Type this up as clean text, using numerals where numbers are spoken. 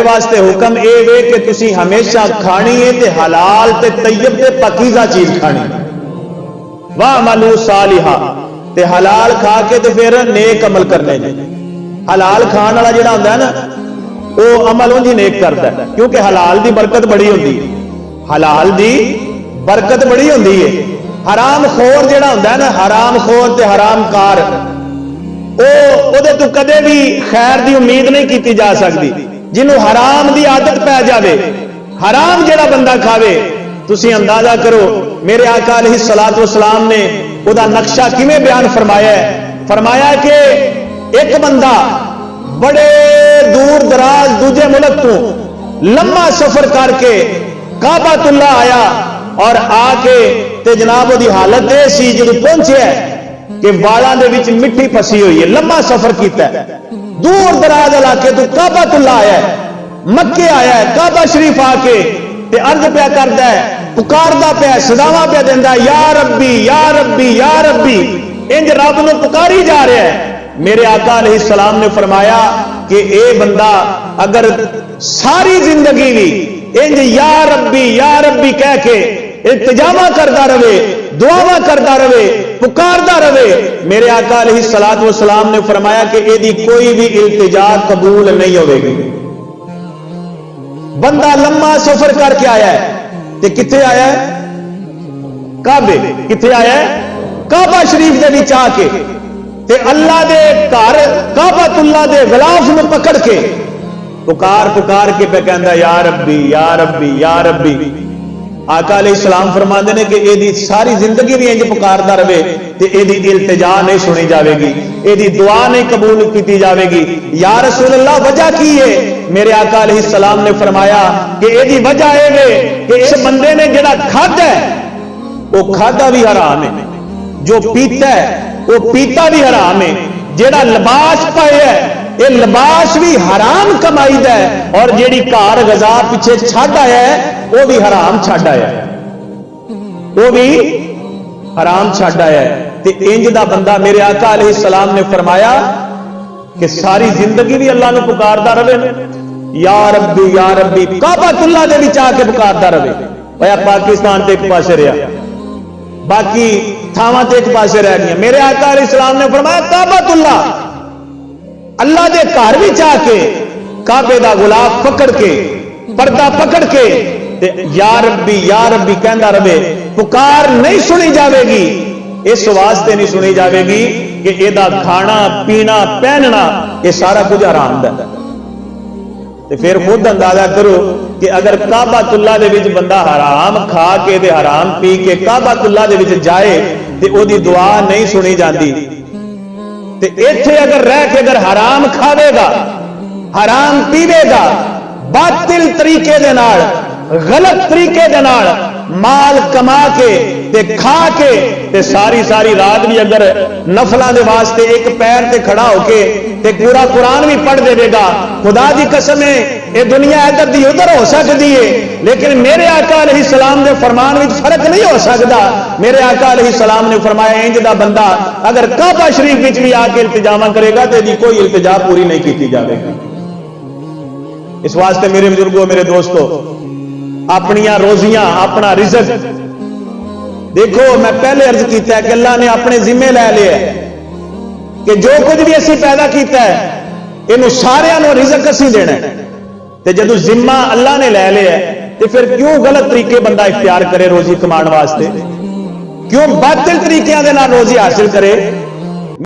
واسطے حکم اے وے کہ تسی ہمیشہ کھانی ہے تے حلال تے طیب تے پاکیزہ چیز کھانی وَعْمَلُوا صَالِحًا تے حلال کھا کے تے پھر نیک عمل کرنے جی حلال کھان والا جڑا ہوندا ہے نا وہ عمل انجی نیک کرتا ہے کیونکہ حلال دی برکت بڑی ہوندی ہے حلال دی برکت بڑی ہوندی ہے حرام خور جڑا ہوندا ہے نا حرام خور تے حرام کار او دے تو کدے بھی خیر دی امید نہیں کیتی جا سکتی جنہوں حرام دی عادت پہ جاوے حرام جڑا بندہ کھاوے تسی اندازہ کرو میرے آقا علیہ الصلوۃ والسلام نے او دا نقشہ کیویں بیان فرمایا کہ ایک بندہ بڑے دور دراز دوجے ملک تو لمبا سفر کر کے کعبۃ اللہ آیا اور آ کے تے جناب دی حالت یہ سی جب پہنچے کہ والاں دے وچ مٹی پسی ہوئی ہے لمبا سفر کیتا ہے دور دراز علاقے تو کعبۃ اللہ آیا ہے مکے آیا ہے کعبہ شریف آ کے تے عرض پیا کردا ہے پکاردا پیا صداواں پیا دیندا یا ربی یا ربی یا ربی انج رب نو پکاری جا رہا ہے میرے آقا علیہ السلام نے فرمایا کہ اے بندہ اگر ساری زندگی بھی انج یا ربی کہہ کے التجامہ کرتا رہے دعاواں کرتا رہے پکارتا رہے میرے آقا علیہ الصلوۃ والسلام نے فرمایا کہ ایدی کوئی بھی التجا قبول نہیں ہوے گی بندہ لمبا سفر کر کے آیا ہے تے کتنے آیا ہے کعبے کتنے آیا ہے کعبہ شریف دے وچ آ کے تے اللہ دے گھر کعبۃ اللہ دے غلاف نو پکڑ کے پکار کے پہ کہندا یا ربی یا ربی یا ربی آقا علیہ السلام فرماندے نے کہ اے دی ساری زندگی بھی انج پکاردا رہے تے اے دی التجا نہیں سنی جاوے گی اے دی دعا نہیں قبول کیتی جاوے گی یا رسول اللہ وجہ کی ہے میرے آقا علیہ السلام نے فرمایا کہ اے دی وجہ اے وے کہ اس بندے نے جڑا کھادا ہے وہ کھادا بھی حرام ہے جو پیتا ہے وہ پیتا بھی حرام ہے جڑا لباس پائے ہے یہ لباس بھی حرام کمائی دا ہے اور جیڑی کار غذا پیچھے چھڈ آیا ہے وہ بھی حرام چھڈ آیا ہے وہ بھی حرام چھڈ آیا ہے تے انج دا بندہ میرے آقا علیہ السلام نے فرمایا کہ ساری زندگی بھی اللہ نو پکاردا رہے یا ربی کعبۃ اللہ دے وچ آ کے پکاردا رہے اوے پاکستان تے ایک پاسے رہیا باقی تھاواں تے ایک پاسے رہ گیا میرے آقا علیہ السلام نے فرمایا کعبۃ اللہ دے گھر وچ آ کے کعبے دا غلاف پکڑ کے پردہ پکڑ کے یا ربی کہندا رہے پکار نہیں سنی جاوے گی اس واسطے نہیں سنی جاوے گی کہ اے دا کھانا پینا پہننا یہ سارا کچھ حرام دا تے پھر خود اندازہ کرو کہ اگر کعبۃ اللہ دے وچ بندہ حرام کھا کے تے حرام پی کے کعبۃ اللہ دے وچ جائے تے او دی دعا نہیں سنی جاندی تے ایتھے اگر رہ کے اگر حرام کھاوے گا حرام پیوے گا باطل طریقے دے نال غلط طریقے دے نال مال کما کے تے کھا کے تے ساری رات بھی اگر نفلاں دے واسطے ایک پیر تے کھڑا ہو کے تے پورا قرآن بھی پڑھ دے گا خدا دی قسم ہے یہ دنیا ادھر دی ادھر ہو سکتی ہے لیکن میرے آقا علیہ السلام دے فرمان وچ فرق نہیں ہو سکتا میرے آقا علیہ السلام نے فرمایا انج دا بندہ اگر کعبہ شریف وچ بھی آ کے التجامہ کرے گا تے دی کوئی التجا پوری نہیں کیتی جاوے گی اس واسطے میرے بزرگوں میرے دوستو اپنیاں روزیاں اپنا رزق دیکھو میں پہلے عرض کیتا ہے کہ اللہ نے اپنے ذمے لے لیا کہ جو کچھ بھی اسی پیدا کیتا ہے انہوں سارے رزق اسی دینا ہے تے جدو ذمہ اللہ نے لے لیا تو پھر کیوں غلط طریقے بندہ اختیار کرے روزی کمان واسطے کیوں باطل طریقے دے نال روزی حاصل کرے